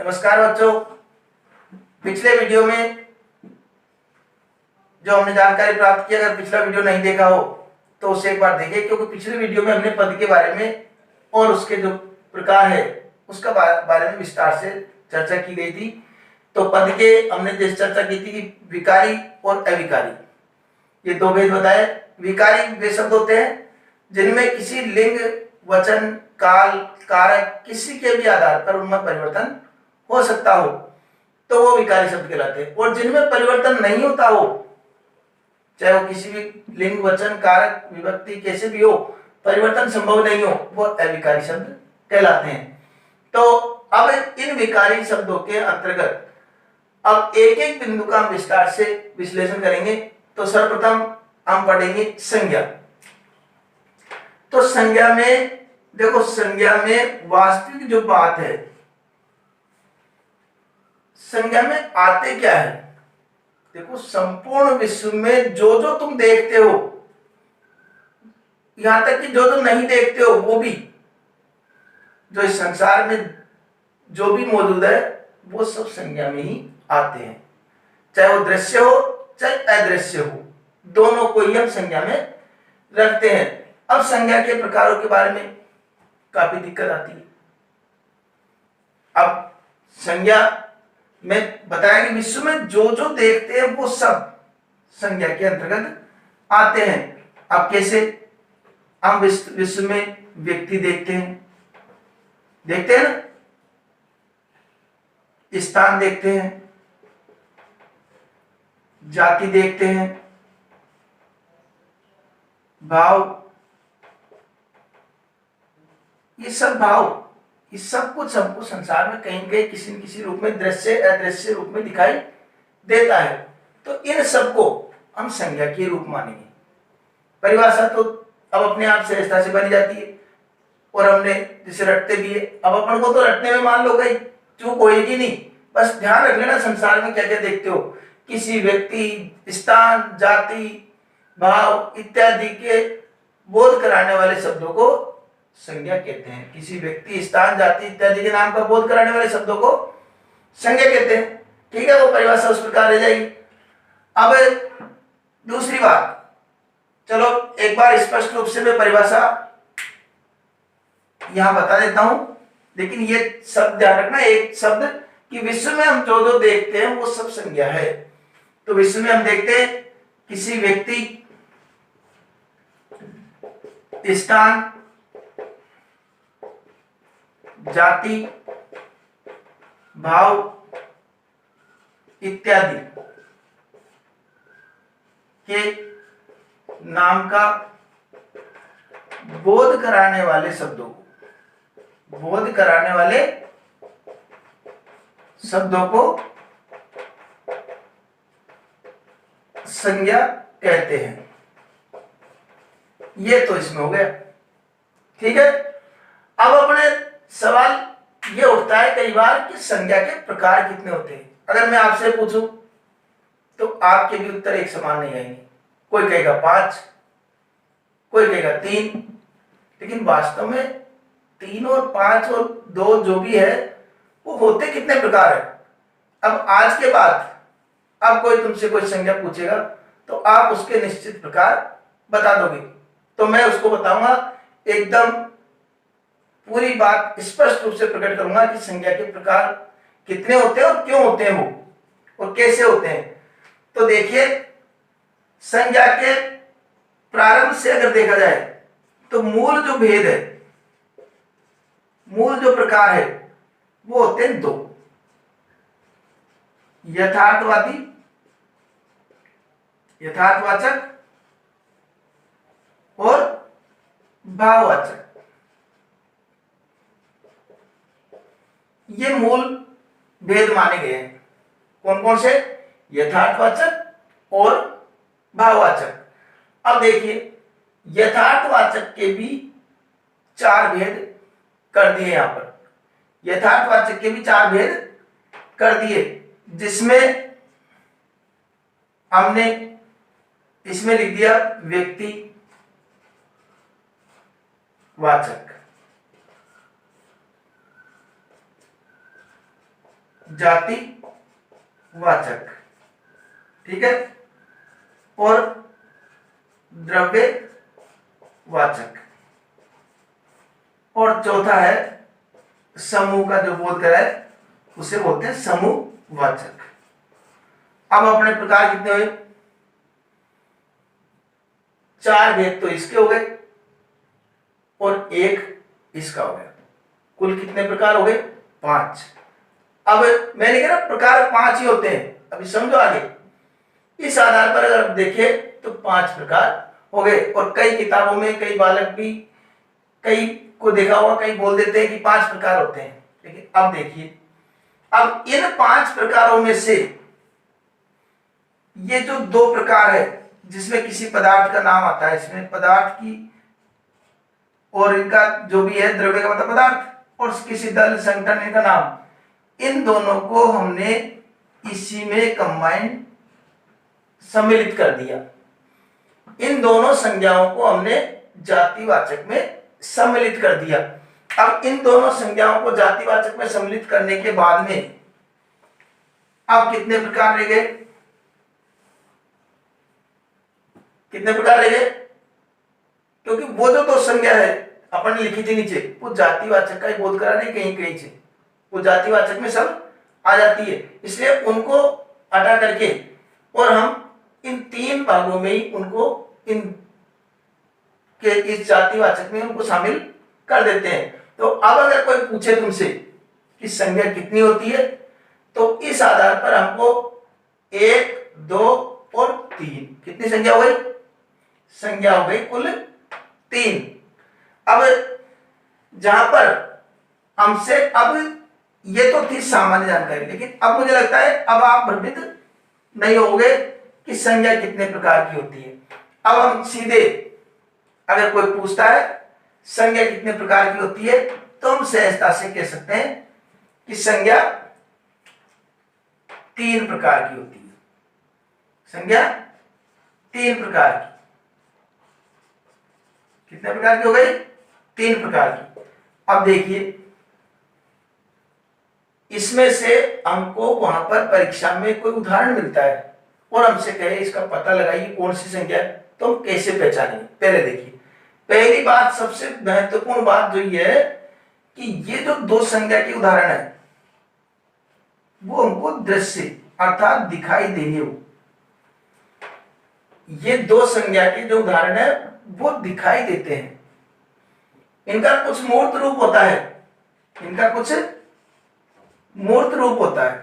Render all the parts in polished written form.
नमस्कार बच्चों। पिछले वीडियो में जो हमने जानकारी प्राप्त की, अगर पिछला वीडियो नहीं देखा हो तो उसे एक बार देखिए, क्योंकि पिछले वीडियो में हमने पद के बारे में और उसके जो प्रकार है उसका बारे में विस्तार से चर्चा की गई थी। तो पद के हमने जैसे चर्चा की थी कि विकारी और अविकारी, ये दो भेद बताए। विकारी वे शब्द होते हैं जिनमें किसी लिंग, वचन, काल, कारक किसी के भी आधार पर उनमें परिवर्तन हो सकता हो तो वो विकारी शब्द कहलाते हैं। और जिनमें परिवर्तन नहीं होता हो, चाहे वो किसी भी लिंग, वचन, कारक, विभक्ति कैसे भी हो, परिवर्तन संभव नहीं हो, वो अविकारी शब्द कहलाते हैं। तो अब इन विकारी शब्दों के अंतर्गत अब एक एक बिंदु का हम विस्तार से विश्लेषण करेंगे। तो सर्वप्रथम हम पढ़ेंगे संज्ञा। तो संज्ञा में देखो, संज्ञा में वास्तविक जो बात है, संज्ञा में आते क्या है। देखो, संपूर्ण विश्व में जो जो तुम देखते हो, यहां तक कि जो जो नहीं देखते हो वो भी, जो इस संसार में जो भी मौजूद है वो सब संज्ञा में ही आते हैं। चाहे वो दृश्य हो चाहे अदृश्य हो, दोनों को ही हम संज्ञा में रखते हैं। अब संज्ञा के प्रकारों के बारे में काफी दिक्कत आती है। अब संज्ञा में बताया कि विश्व में जो जो देखते हैं वो सब संज्ञा के अंतर्गत आते हैं। अब कैसे? हम विश्व में व्यक्ति देखते हैं ना, स्थान देखते हैं, जाति देखते हैं, भाव, ये सब भाव, ये सब कुछ हमको संसार में कहीं कहीं किसी न किसी रूप में, दृश्य अदृश्य रूप में दिखाई देता है। तो इन सबको हम संज्ञा के रूप मानेंगे। परिभाषा तो अब अपने आप सहजता से बनी जाती है और हमने जिसे रटते भी है। अब अपन को तो रटने में मान लो गई चूक होएगी नहीं। बस ध्यान रख लेना, संसार में क्या क्या देखते हो, किसी व्यक्ति, स्थान, जाति, भाव इत्यादि के बोध कराने वाले शब्दों को संज्ञा कहते हैं। किसी व्यक्ति, स्थान, जाति इत्यादि के नाम का बोध कराने वाले शब्दों को संज्ञा कहते हैं। ठीक है, वो परिभाषा उस प्रकार रह जाएगी। अब दूसरी बात, चलो एक बार स्पष्ट रूप से मैं परिभाषा यहां बता देता हूं, लेकिन ये शब्द ध्यान रखना, एक शब्द कि विश्व में हम जो जो देखते हैं वो सब संज्ञा है। तो विश्व में हम देखते हैं किसी व्यक्ति, स्थान, जाति, भाव इत्यादि के नाम का बोध कराने वाले शब्दों को, बोध कराने वाले शब्दों को संज्ञा कहते हैं। ये तो इसमें हो गया। ठीक है, अब अपने सवाल ये उठता है कई बार कि संज्ञा के प्रकार कितने होते हैं। अगर मैं आपसे पूछूं तो आपके भी उत्तर एक समान नहीं आएंगे। कोई कहेगा 5, कोई कहेगा 3, लेकिन वास्तव में 3 और 5 और 2 जो भी है वो होते कितने प्रकार है। अब आज के बाद अब कोई तुमसे कोई संज्ञा पूछेगा तो आप उसके निश्चित प्रकार बता दोगे। तो मैं उसको बताऊंगा, एकदम पूरी बात स्पष्ट रूप से प्रकट करूंगा कि संज्ञा के प्रकार कितने होते हैं और क्यों होते हैं वो, और कैसे होते हैं। तो देखिए, संज्ञा के प्रारंभ से अगर देखा जाए तो मूल जो भेद है, मूल जो प्रकार है वो होते हैं 2, यथार्थवादी, यथार्थवाचक और भाववाचक। ये मूल भेद माने गए हैं। कौन कौन से? यथार्थवाचक और भाववाचक। अब देखिए, यथार्थवाचक के भी 4 भेद कर दिए। यहां पर यथार्थवाचक के भी 4 भेद कर दिए, जिसमें हमने इसमें लिख दिया व्यक्ति वाचक, जाति वाचक, ठीक है, और द्रव्य वाचक, और चौथा है समूह का जो बोध कराए उसे बोलते हैं समूह वाचक। अब अपने प्रकार कितने हुए? 4 भेद तो इसके हो गए और 1 इसका हो गया, कुल कितने प्रकार हो गए? 5। अब मैंने कहा प्रकार 5 ही होते हैं, अभी समझो आगे। इस आधार पर अगर देखें तो 5 प्रकार हो गए, और कई किताबों में कई बालक भी, कई को देखा होगा, कई बोल देते हैं कि 5 प्रकार होते हैं। लेकिन अब देखिए, अब इन 5 प्रकारों में से ये जो 2 प्रकार है जिसमें किसी पदार्थ का नाम आता है, इसमें पदार्थ की और इनका जो भी है द्रव्य का मतलब पदार्थ, और किसी दल संगठन का नाम, इन दोनों को हमने इसी में कंबाइन सम्मिलित कर दिया। इन दोनों संज्ञाओं को हमने जातिवाचक में सम्मिलित कर दिया। अब इन दोनों संज्ञाओं को जातिवाचक में सम्मिलित करने के बाद में अब कितने प्रकार रह गए? कितने प्रकार रह गए? क्योंकि वो जो 2 संज्ञा है अपन ने लिखी थी नीचे, वो जातिवाचक का ही बोध करा नहीं, कहीं कहीं से वो जातिवाचक में सब आ जाती है, इसलिए उनको हटा करके और हम इन 3 भागों में ही उनको इन के इस जातिवाचक में उनको शामिल कर देते हैं। तो अब अगर कोई पूछे तुमसे कि संज्ञा कितनी होती है, तो इस आधार पर हमको 1, 2 और 3, कितनी संज्ञा हो गई? संज्ञा हो गई कुल 3। अब जहां पर हमसे, अब ये तो थी सामान्य जानकारी, लेकिन अब मुझे लगता है अब आप भ्रमित नहीं होगे कि संज्ञा कितने प्रकार की होती है। अब हम सीधे, अगर कोई पूछता है संज्ञा कितने प्रकार की होती है, तो हम सहजता से कह सकते हैं कि संज्ञा 3 प्रकार की होती है। संज्ञा 3 प्रकार की। कितने प्रकार की हो गई? 3 प्रकार की। अब देखिए, इसमें से हमको वहां पर परीक्षा में कोई उदाहरण मिलता है और हमसे कहे इसका पता लगाइए कौन सी संख्या है, तो हम कैसे पहचानेंगे? पहले देखिए, पहली बात, सबसे महत्वपूर्ण बात जो ये है कि ये जो 2 संख्या के उदाहरण है वो हमको दृश्य अर्थात दिखाई देंगे। ये 2 संज्ञा के जो उदाहरण है वो दिखाई देते हैं। इनका कुछ मूर्त रूप होता है, इनका कुछ मूर्त रूप होता है।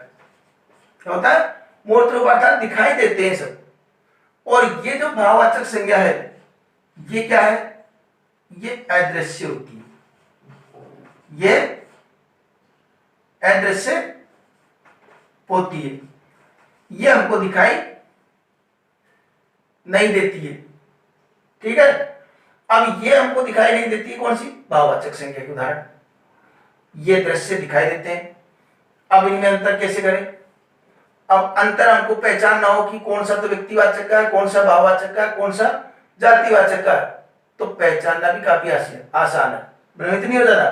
क्या होता है? मूर्त रूप अर्थात दिखाई देते हैं सब। और ये जो भाववाचक संज्ञा है ये क्या है? ये अदृश्य होती है, ये अदृश्य होती है, ये हमको दिखाई नहीं देती है। ठीक है, अब ये हमको दिखाई नहीं देती है, कौन सी? भाववाचक संज्ञा के उदाहरण। ये दृश्य दिखाई देते हैं। अब इनमें अंतर कैसे करें? अब अंतर हमको पहचानना हो कि कौन सा तो व्यक्तिवाचक का है, कौन सा भाववाचक का है, कौन सा जातिवाचक का है, तो पहचानना भी काफी आसान है, भ्रमित नहीं हो जाता।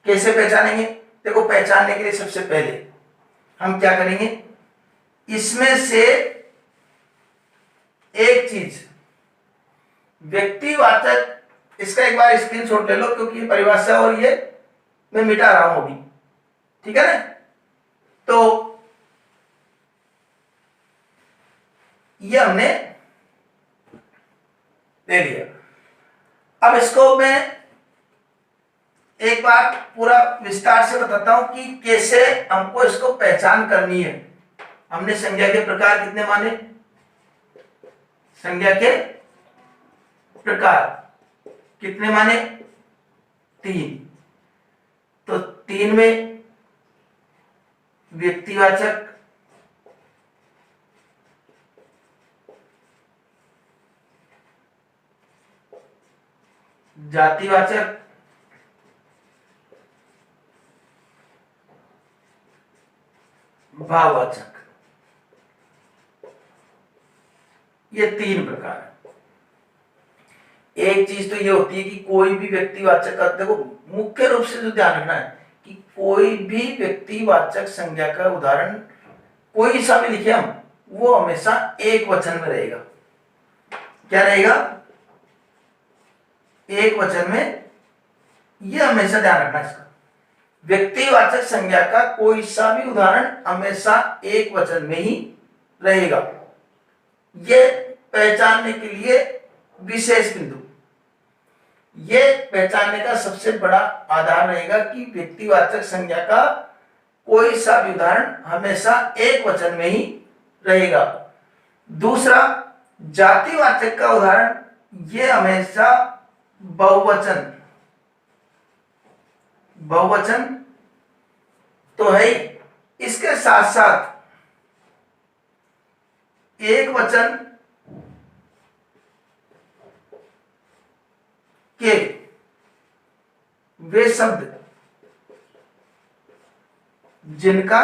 कैसे पहचानेंगे? देखो, पहचानने के लिए सबसे पहले हम क्या करेंगे, इसमें से एक चीज व्यक्तिवाचक, इसका एक बार स्क्रीनशॉट ले लो क्योंकि ये परिभाषा और ये मैं मिटा रहा हूं अभी, ठीक है ना? तो ये हमने ले लिया। अब इसको मैं एक बार पूरा विस्तार से बताता हूं कि कैसे हमको इसको पहचान करनी है। हमने संज्ञा के प्रकार कितने माने? संज्ञा के प्रकार कितने माने? 3। तो 3 में व्यक्तिवाचक, जातिवाचक, भाववाचक, ये 3 प्रकार है। एक चीज तो ये होती है कि कोई भी व्यक्तिवाचक, देखो मुख्य रूप से जो ध्यान रखना है कि कोई भी व्यक्तिवाचक संज्ञा का उदाहरण कोई सा भी लिखे हम, वो हमेशा एक वचन में रहेगा। क्या रहेगा? एक वचन में। ये हमेशा ध्यान रखना इसका। व्यक्तिवाचक संज्ञा का कोई सा भी उदाहरण हमेशा एक वचन में ही रहेगा। ये पहचानने के लिए विशेष बिंदु, ये पहचानने का सबसे बड़ा आधार रहेगा कि व्यक्तिवाचक संज्ञा का कोई सा भी उदाहरण हमेशा एक वचन में ही रहेगा। दूसरा, जातिवाचक का उदाहरण ये हमेशा बहुवचन तो है ही, इसके साथ साथ एक वचन के वे शब्द जिनका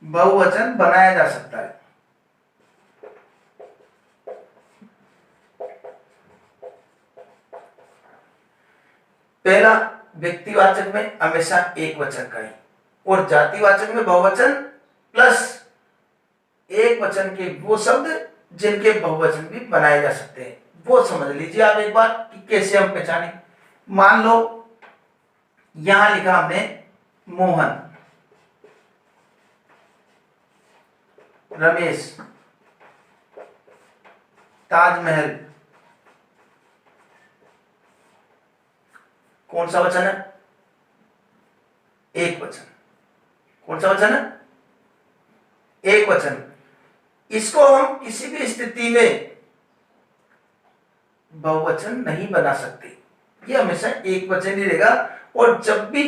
बहुवचन बनाया जा सकता है। पहला, व्यक्तिवाचक में हमेशा एक वचन का ही, और जातिवाचक में बहुवचन प्लस एक वचन के वो शब्द जिनके बहुवचन भी बनाए जा सकते हैं। वो समझ लीजिए आप एक बार कि कैसे हम पहचाने। मान लो यहां लिखा हमने मोहन, रमेश, ताजमहल, कौन सा वचन है? एक वचन। कौन सा वचन है? एक वचन। इसको हम किसी भी स्थिति में बहुवचन नहीं बना सकते, ये हमेशा एक वचन ही रहेगा। और जब भी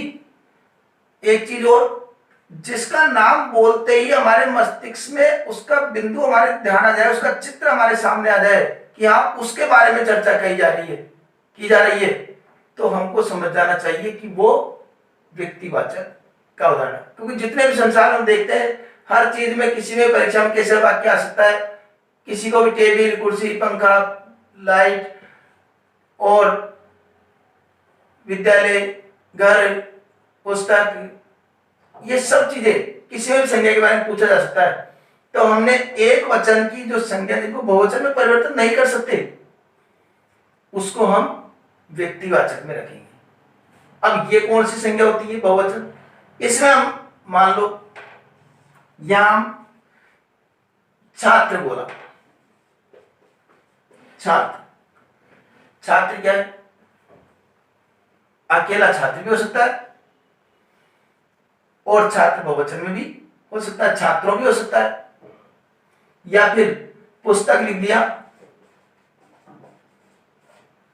एक चीज और, जिसका नाम बोलते ही हमारे मस्तिष्क में उसका बिंदु हमारे ध्यान आ जाए, उसका चित्र हमारे सामने आ जाए कि हाँ उसके बारे में चर्चा की जा रही है, तो हमको समझ जाना चाहिए कि वो व्यक्तिवाचक का उदाहरण है। क्योंकि जितने भी संसार हम देखते हैं, हर चीज में, किसी में परीक्षा में कैसे वाक्य आ सकता है, किसी को भी टेबल, कुर्सी, पंखा, लाइट और विद्यालय, घर, पुस्तक, ये सब चीजें किसी भी संज्ञा के बारे में पूछा जा सकता है। तो हमने एक वचन की जो संज्ञा जिनको बहुवचन में परिवर्तन नहीं कर सकते, उसको हम व्यक्तिवाचक में रखेंगे। अब ये कौन सी संज्ञा होती है? बहुवचन। इसमें हम मान लो यहां छात्र बोला, छात्र क्या है? अकेला छात्र भी हो सकता है, और छात्र बहुवचन में भी हो सकता है, छात्रों भी हो सकता है। या फिर पुस्तक लिख दिया,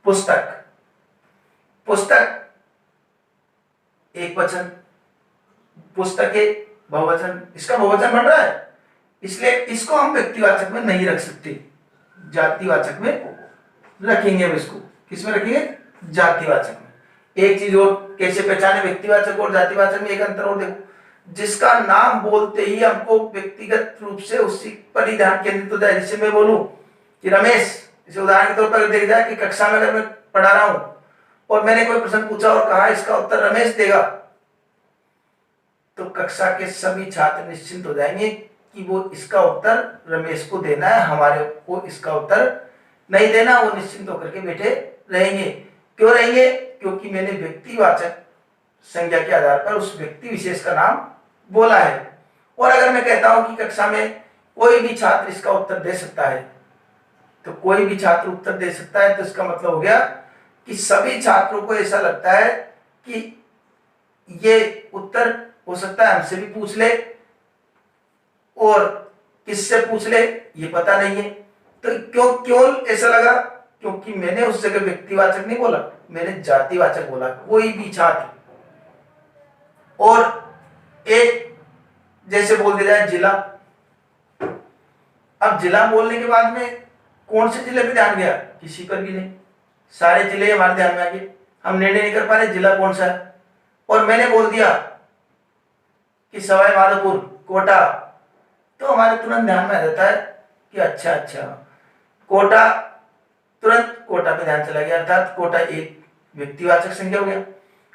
पुस्तक एक वचन, पुस्तकें बहुवचन, इसका बहुवचन बन रहा है, इसलिए इसको हम व्यक्तिवाचक में नहीं रख सकते, जातिवाचक में रखेंगे। हम इसको किस में रखेंगे? जातिवाचक में। एक चीज और कैसे पहचाने व्यक्तिवाचक और जातिवाचक में? एक अंतर और देखो, जिसका नाम बोलते ही हमको व्यक्तिगत रूप से उसी पर ही ध्यान केंद्रित हो जाए। जैसे मैं बोलूं कि रमेश, इसे उदाहरण के तौर पर देख जाए कि कक्षा में अगर मैं पढ़ा रहा हूं और मैंने कोई प्रश्न पूछा और कहा इसका उत्तर रमेश देगा, तो कक्षा के सभी छात्र निश्चिंत हो जाएंगे कि वो इसका उत्तर रमेश को देना है, हमारे को इसका उत्तर नहीं देना। वो निश्चिंत होकर के बैठे रहेंगे। क्यों रहेंगे? क्योंकि मैंने व्यक्तिवाचक संज्ञा के आधार पर उस व्यक्ति विशेष का नाम बोला है। और अगर मैं कहता हूं कि कक्षा में कोई भी छात्र इसका उत्तर दे सकता है, तो कोई भी छात्र उत्तर दे सकता है, तो इसका मतलब हो गया कि सभी छात्रों को ऐसा लगता है कि ये उत्तर हो सकता है हमसे भी पूछ ले और किससे पूछ ले ये पता नहीं है। तो क्यों ऐसा लगा? क्योंकि मैंने उस जगह व्यक्तिवाचक नहीं बोला, मैंने जातिवाचक बोला, कोई भी छात्र। और एक जैसे बोल दिया जाए जिला, अब जिला बोलने के बाद में कौन से जिले पे ध्यान गया? किसी पर भी नहीं, सारे जिले हमारे ध्यान में आ गए। हम निर्णय नहीं कर पा रहे जिला कौन सा है, और मैंने बोल दिया कि सवाई माधोपुर, कोटा, तो हमारे तुरंत ध्यान में आ जाता है कि अच्छा कोटा, तुरंत कोटा पे ध्यान चला गया, अर्थात कोटा एक व्यक्तिवाचक संज्ञा हो गया।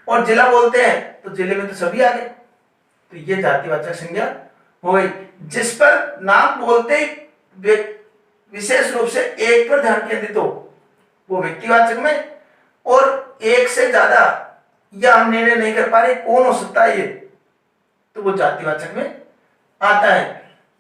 और जिला बोलते हैं तो जिले में तो सभी आ गए, तो ये जातिवाचक संज्ञा हो गई। जिस पर नाम बोलते ही विशेष रूप से एक पर ध्यान केंद्रित हो वो व्यक्तिवाचक में, और एक से ज्यादा या हम निर्णय नहीं कर पा रहे कौन हो सकता है ये, तो वो जातिवाचक में आता है।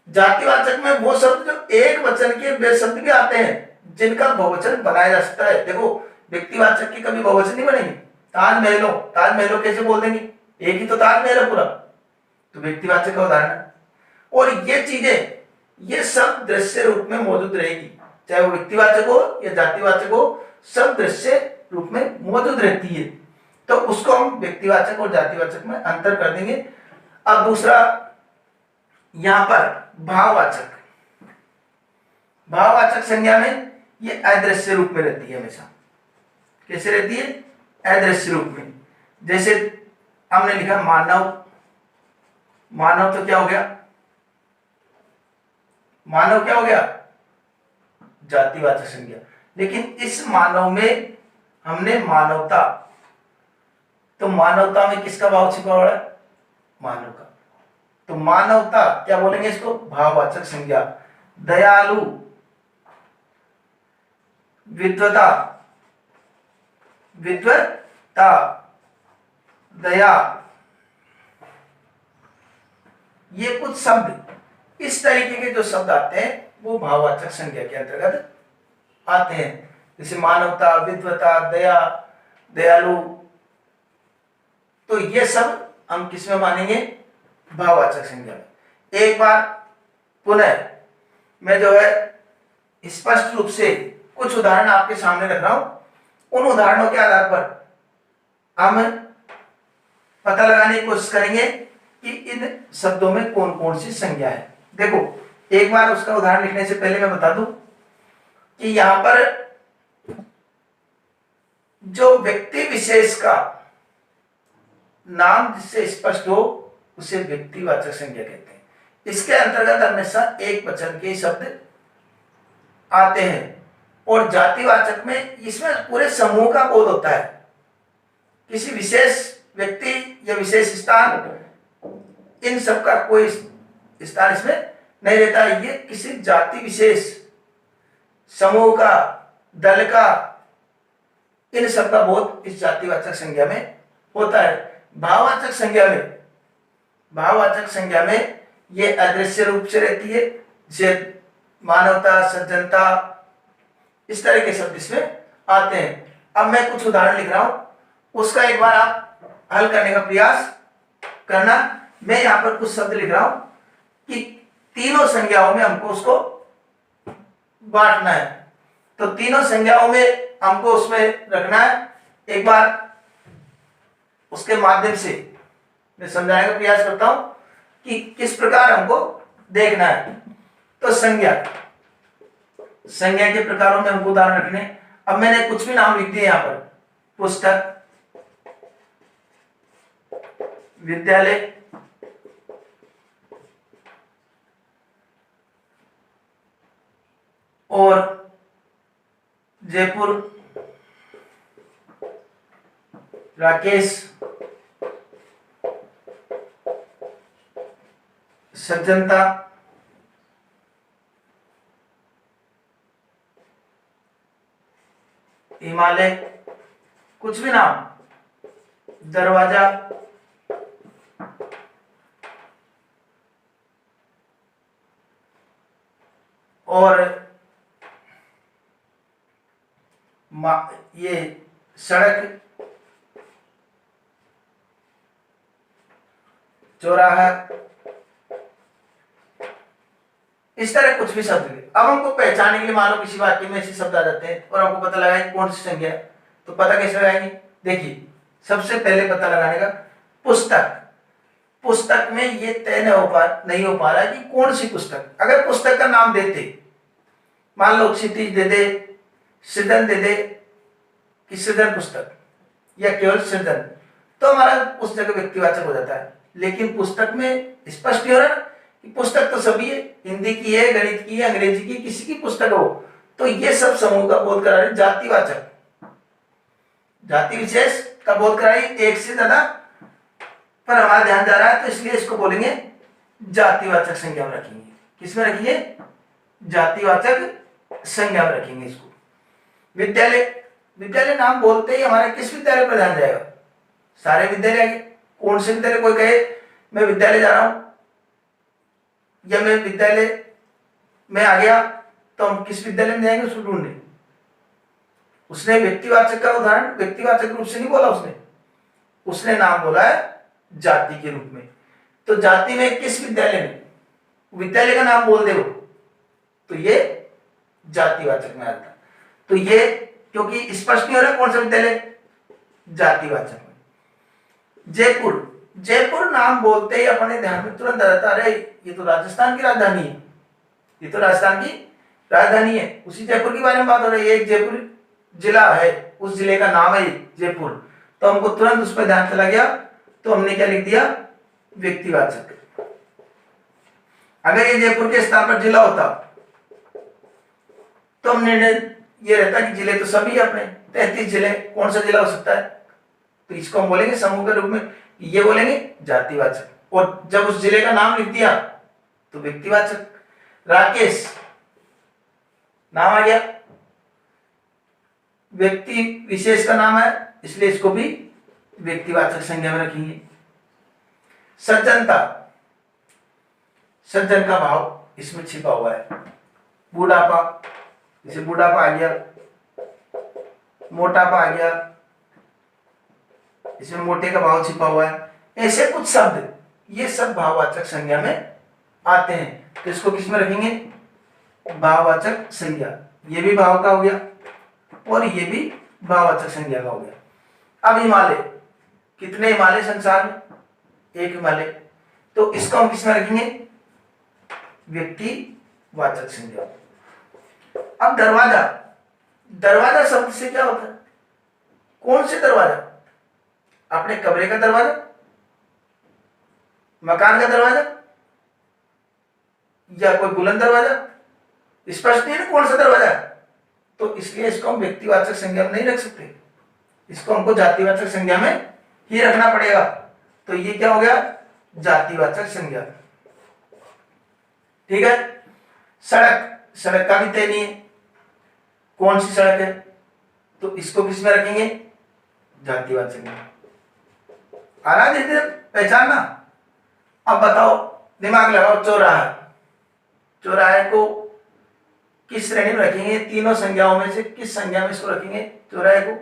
जातिवाचक में वो शब्द जो एक वचन के वे शब्द भी आते हैं जिनका बहुवचन बनाया जा सकता है। देखो व्यक्तिवाचक की कभी बहुवचन नहीं बनेगी। ताजमहलों, ताजमहलों कैसे बोल देंगे, एक ही तो ताजमहल है पूरा, तो व्यक्तिवाचक का उदाहरण है। और ये चीजें ये सब दृश्य रूप में मौजूद रहेगी, चाहे वो व्यक्तिवाचक हो या जातिवाचक हो, सब दृश्य रूप में मौजूद रहती है। तो उसको हम व्यक्तिवाचक और जातिवाचक में अंतर कर देंगे। अब दूसरा यहां पर भाववाचक, भाववाचक संज्ञा में ये अदृश्य रूप में रहती है हमेशा। कैसे रहती है, अदृश्य रूप में। जैसे हमने लिखा मानव, मानव तो क्या हो गया, मानव क्या हो गया, जातिवाचक संज्ञा। लेकिन इस मानव में हमने मानवता, तो मानवता में किसका भाव छिपा हुआ है, मानव का, तो मानवता क्या बोलेंगे इसको, भाववाचक संज्ञा। दयालु, विद्वता, विद्वता, दया, ये कुछ शब्द, इस तरीके के जो शब्द आते हैं वो भाववाचक संज्ञा के अंतर्गत आते हैं। जैसे मानवता, विद्वता, दया, दयालु, तो ये सब हम किस में मानेंगे, भाववाचक संज्ञा में। एक बार पुनः मैं जो है स्पष्ट रूप से कुछ उदाहरण आपके सामने रख रहा हूं, उन उदाहरणों के आधार पर हम पता लगाने की कोशिश करेंगे कि इन शब्दों में कौन कौन सी संज्ञा है। देखो एक बार उसका उदाहरण लिखने से पहले मैं बता दूं कि यहां पर जो व्यक्ति विशेष का नाम जिससे स्पष्ट हो उसे व्यक्तिवाचक संज्ञा कहते हैं। इसके अंतर्गत हमेशा एक वचन के शब्द आते हैं। और जातिवाचक में इसमें पूरे समूह का बोध होता है, किसी विशेष व्यक्ति या विशेष स्थान, इन सब का कोई स्थान इसमें नहीं रहता है। ये किसी जाति विशेष, समूह का, दल का, इन सब का बोध इस जातिवाचक संज्ञा में होता है। भाववाचक संज्ञा में, भाववाचक संज्ञा में ये अदृश्य रूप से रहती है, जैसे मानवता, सज्जनता, इस तरह के शब्द इसमें आते हैं। अब मैं कुछ उदाहरण लिख रहा हूं, उसका एक बार आप हल करने का प्रयास करना। मैं यहां पर कुछ शब्द लिख रहा हूं कि तीनों संज्ञाओं में हमको उसको बांटना है, तो तीनों संज्ञाओं में हमको उसमें रखना है। एक बार उसके माध्यम से मैं समझाने का प्रयास करता हूं कि किस प्रकार हमको देखना है। तो संज्ञा, संज्ञा के प्रकारों में हमको उदाहरण रखने। अब मैंने कुछ भी नाम लिख दिए यहां पर, पुस्तक, विद्यालय, और जयपुर, राकेश, सज्जनता, हिमालय, कुछ भी नाम, दरवाजा, और ये सड़क, चौराहा, इस तरह कुछ भी शब्द। अब हमको पहचानने के लिए मान लो किसी वाक्य में ऐसे शब्द आ जाते हैं और हमको पता लगाए कौन सी संज्ञा है, तो पता कैसे लगाएंगे। देखिए सबसे पहले पता लगाने का, पुस्तक, पुस्तक में ये तय नहीं हो पा रहा है कि कौन सी पुस्तक। अगर पुस्तक का नाम देते, मान लो क्षितिज दे दे, सृजन दे दे कि सृजन पुस्तक, या केवल सृजन, तो हमारा उस जगह व्यक्तिवाचक हो जाता है। लेकिन पुस्तक में स्पष्ट हो रहा है कि पुस्तक तो सभी है, हिंदी की है, गणित की है, अंग्रेजी की, किसी की पुस्तक हो, तो ये सब समूह का बोध करा रहे। जातिवाचक, जाति विशेष का बोध कराई, एक से ज्यादा पर हमारा ध्यान जा रहा है, तो इसलिए इसको बोलेंगे जातिवाचक संज्ञा में रखेंगे। किसमें रखिए? जातिवाचक संज्ञा में रखेंगे इसको। विद्यालय, विद्यालय नाम बोलते ही हमारे किस विद्यालय पर ध्यान जाएगा? सारे विद्यालय आगे। कौन से विद्यालय? कोई कहे मैं विद्यालय जा रहा हूं या मैं विद्यालय में आ गया, तो हम किस विद्यालय में जाएंगे उसको ढूंढने। उसने व्यक्तिवाचक का उदाहरण व्यक्तिवाचक रूप से नहीं बोला, उसने नाम बोला है जाति के रूप में। तो जाति में किस विद्यालय में, विद्यालय का नाम बोल दे वो, तो ये जातिवाचक में आता। तो ये क्योंकि स्पष्ट नहीं हो रहा कौन सा विद्यालय, जातिवाचक में। जयपुर, जयपुर नाम बोलते ही अपने ध्यान में तुरंत आ जाता, अरे ये तो राजस्थान की राजधानी है, ये तो राजस्थान की राजधानी है। उसी जयपुर के बारे में बात हो रही है, एक जयपुर जिला है, उस जिले का नाम है जयपुर, तो हमको तुरंत उस पर ध्यान चला गया, तो हमने क्या लिख दिया? व्यक्तिवाचक। अगर ये जयपुर के स्थान पर जिला होता तो हमने ये रहता कि जिले तो सभी अपने 33 जिले, कौन सा जिला हो सकता है? तो इसको हम बोलेंगे समूह के रूप में, ये बोलेंगे जातिवाचक। और जब उस जिले का नाम लिख दिया तो व्यक्तिवाचक। राकेश नाम आ गया, व्यक्ति विशेष का नाम है, इसलिए इसको भी व्यक्तिवाचक संज्ञा में रखेंगे। सज्जनता, सज्जन का भाव इसमें छिपा हुआ है। बुढ़ापा, जैसे बुढ़ापा आ गया, मोटापा आ गया, इसमें मोटे का भाव छिपा हुआ है। ऐसे कुछ शब्द ये सब भाववाचक संज्ञा में आते हैं, तो इसको किस में रखेंगे? भाववाचक संज्ञा। ये भी भाव का हो गया और ये भी भाववाचक संज्ञा का हो गया। अब हिमालय, कितने हिमालय संसार में? एक हिमालय, तो इसको हम किस में रखेंगे? व्यक्तिवाचक संज्ञा। अब दरवाजा, दरवाजा शब्द से क्या होता है? कौन से दरवाजा? अपने कमरे का दरवाजा, मकान का दरवाजा, या कोई बुलंद दरवाजा? स्पष्ट नहीं है ना कौन सा दरवाजा, तो इसलिए इसको हम व्यक्तिवाचक संज्ञा में नहीं रख सकते, इसको हमको जातिवाचक संज्ञा में ही रखना पड़ेगा। तो ये क्या हो गया? जातिवाचक संज्ञा। ठीक है। सड़क, सड़क का भी तय नहीं है कौन सी सड़क है, तो इसको किस में रखेंगे? जातिवाचक में। आ रहा है पहचानना? अब बताओ, दिमाग लगाओ। चौराहा, चौराहे को किस श्रेणी में रखेंगे? तीनों संज्ञाओं में से किस संज्ञा में इसको रखेंगे चौराहे को?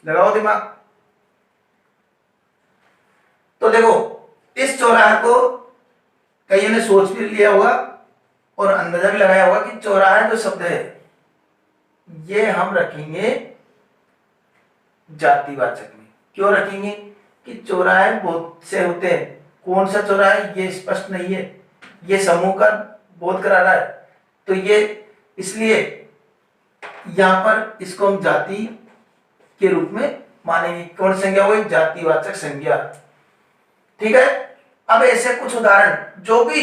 लगाओ दिमाग। तो देखो, इस चौराहे को कईयों ने सोच भी लिया होगा और अंदाजा भी लगाया होगा कि चौराहा जो शब्द है ये हम रखेंगे जातिवाचक में। क्यों रखेंगे? कि चौराहे बहुत से होते हैं, कौन सा चौराहे ये स्पष्ट नहीं है, ये समूह का बोध करा रहा है, तो ये इसलिए यहां पर इसको हम जाति के रूप में मानेंगे। कौन संज्ञा? वो जातिवाचक संज्ञा। ठीक है। अब ऐसे कुछ उदाहरण जो भी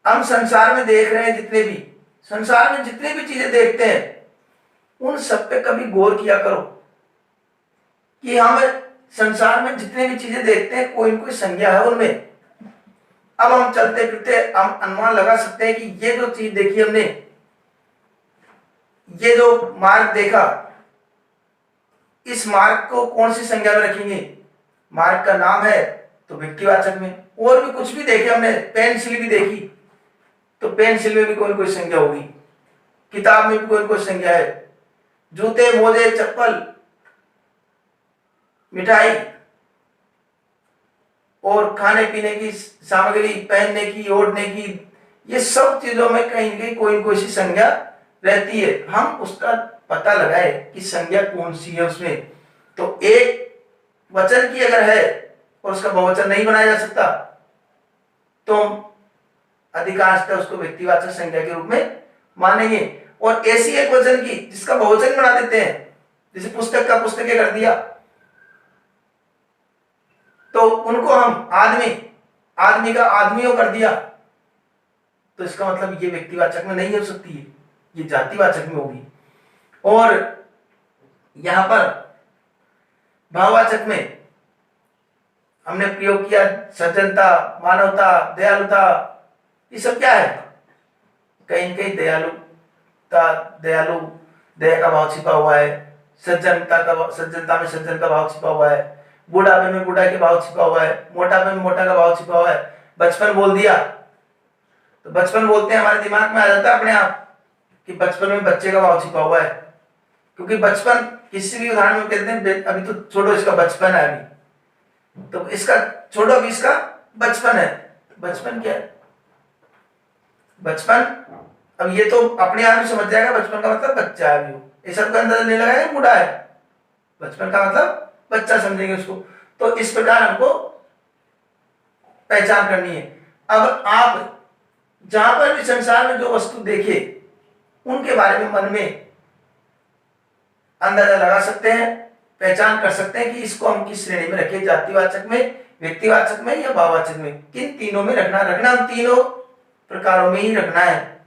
हम संसार में देख रहे हैं, जितने भी संसार में जितनी भी चीजें देखते हैं उन सब पे कभी गौर किया करो कि हम संसार में जितनी भी चीजें देखते हैं कोई न कोई संज्ञा है उनमें। अब हम चलते फिरते हम अनुमान लगा सकते हैं कि ये जो चीज देखी हमने, ये जो मार्ग देखा, इस मार्ग को कौन सी संज्ञा में रखेंगे? मार्ग का नाम है तो व्यक्तिवाचक में। और भी कुछ भी देखे हमने, पेंसिल भी देखी तो पेंसिल में भी कोई कोई संज्ञा होगी, किताब में भी कोई कोई संज्ञा है, जूते, मोजे, चप्पल, मिठाई और खाने पीने की सामग्री, पहनने की, ओढ़ने की, ये सब चीजों में कहीं न कहीं कोई न कोई सी संज्ञा रहती है। हम उसका पता लगाए कि संज्ञा कौन सी है उसमें। तो एक वचन की अगर है और उसका बहुवचन नहीं बनाया जा सकता तो अधिकांशतः उसको व्यक्तिवाचक संज्ञा के रूप में मानेंगे। और ऐसी एक वचन की जिसका बहुवचन बना देते हैं, जैसे पुस्तक का पुस्तकें कर दिया, तो उनको हम आदमी, आदमी का आदमियों कर दिया, तो इसका मतलब ये व्यक्तिवाचक में नहीं हो सकती है, ये जातिवाचक में होगी। और यहां पर भाववाचक में हमने प्रयोग किया सज्जनता, मानवता, दयालुता। ये सब क्या है? कहीं कहीं दयालु दया का भाव छिपा हुआ है, सज्जनता में सज्जन का भाव छिपा हुआ है, बुढ़ापे में बुढ़ा के भाव छिपा हुआ है, मोटापे में मोटा का भाव छिपा हुआ है। बचपन बोल दिया तो बचपन बोलते हैं, हमारे दिमाग में आ जाता है अपने आप कि बचपन में बच्चे का भाव छिपा हुआ है, क्योंकि बचपन किसी भी उदाहरण में कहते हैं अभी तो छोड़ो, इसका बचपन है अभी, तो इसका छोड़ो, अभी इसका बचपन है। बचपन क्या है? बचपन, अब ये तो अपने आप ही समझ जाएगा बचपन का मतलब बच्चा है अभी, ऐसा तो अंदाजा नहीं लगाएगा बूढ़ा है। बचपन का मतलब बच्चा समझेंगे उसको। तो इस प्रकार हमको पहचान करनी है। अब आप जहां पर भी संसार में जो वस्तु देखे उनके बारे में मन में अंदाजा लगा सकते हैं, पहचान कर सकते हैं कि इसको हम किस श्रेणी में रखें, जातिवाचक में, व्यक्तिवाचक में या भाववाचक में। किन तीनों में रखना उन तीनों प्रकारों में ही रखना है।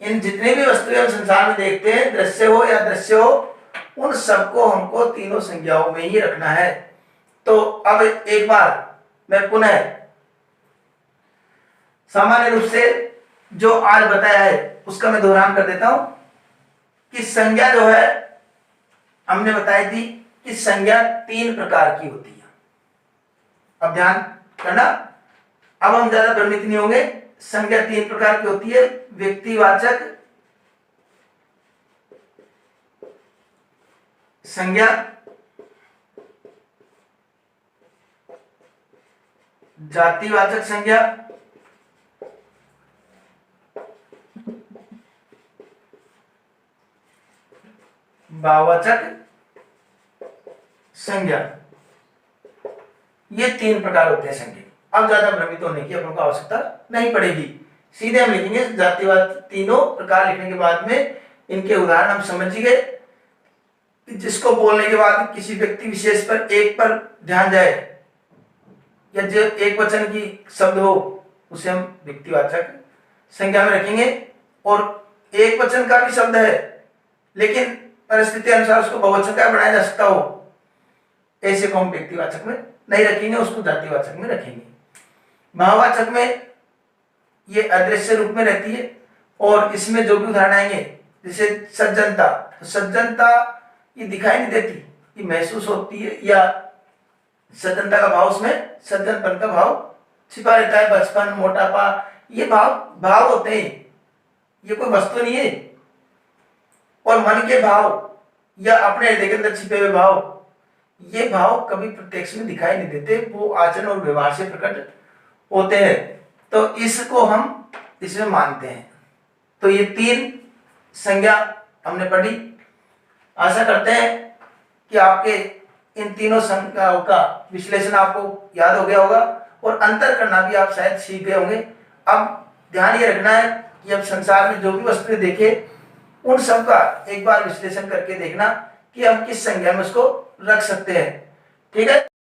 इन जितने भी वस्तुएं हम संसार में देखते हैं, दृश्य हो या दृश्य हो, उन सबको हमको तीनों संज्ञाओं में ही रखना है। तो अब एक बार मैं पुनः सामान्य रूप से जो आज बताया है उसका मैं दोहरान कर देता हूं कि संज्ञा जो है हमने बताई थी कि संज्ञा 3 प्रकार की होती है। अब ध्यान करना, अब हम ज्यादा भ्रमित नहीं होंगे। संज्ञा 3 प्रकार की होती है, व्यक्तिवाचक संज्ञा, जातिवाचक संज्ञा, भाववाचक संज्ञा। ये 3 प्रकार होते हैं संज्ञा। अब ज्यादा भ्रमित होने की अपन को आवश्यकता नहीं पड़ेगी, सीधे हम लिखेंगे जातिवाद। तीनों प्रकार लिखने के बाद में इनके उदाहरण हम समझ गए, जिसको बोलने के बाद किसी व्यक्ति विशेष पर एक पर ध्यान जाए या जो एक वचन की शब्द हो उसे हम व्यक्तिवाचक संज्ञा में रखेंगे। और एक वचन का भी शब्द है लेकिन परिस्थिति अनुसार उसको बहुवचन का बनाया जा सकता हो, ऐसे को हम व्यक्तिवाचक में नहीं रखेंगे, उसको जातिवाचक में रखेंगे। भाववाचक में ये अदृश्य रूप में रहती है और इसमें जो भी उदाहरण आएंगे जैसे सज्जनता, तो सज्जनता ये दिखाई नहीं देती, ये महसूस होती है, या सज्जनता का भाव, उसमें सज्जनपन का भाव छिपा रहता है। बचपन, मोटापा, ये भाव होते हैं, ये कोई वस्तु नहीं है। और मन के भाव या अपने हृदय के अंदर छिपे हुए भाव, ये भाव कभी प्रत्यक्ष में दिखाई नहीं देते, वो आचरण और व्यवहार से प्रकट होते हैं। तो इसको हम इसमें मानते हैं। तो ये 3 संज्ञा हमने पढ़ी। आशा करते हैं कि आपके इन तीनों संज्ञाओं का विश्लेषण आपको याद हो गया होगा और अंतर करना भी आप शायद सीख गए होंगे। अब ध्यान ये रखना है कि अब संसार में जो भी वस्तुएं देखे उन सब का एक बार विश्लेषण करके देखना कि हम किस संज्ञा में उसको रख सकते हैं। ठीक है।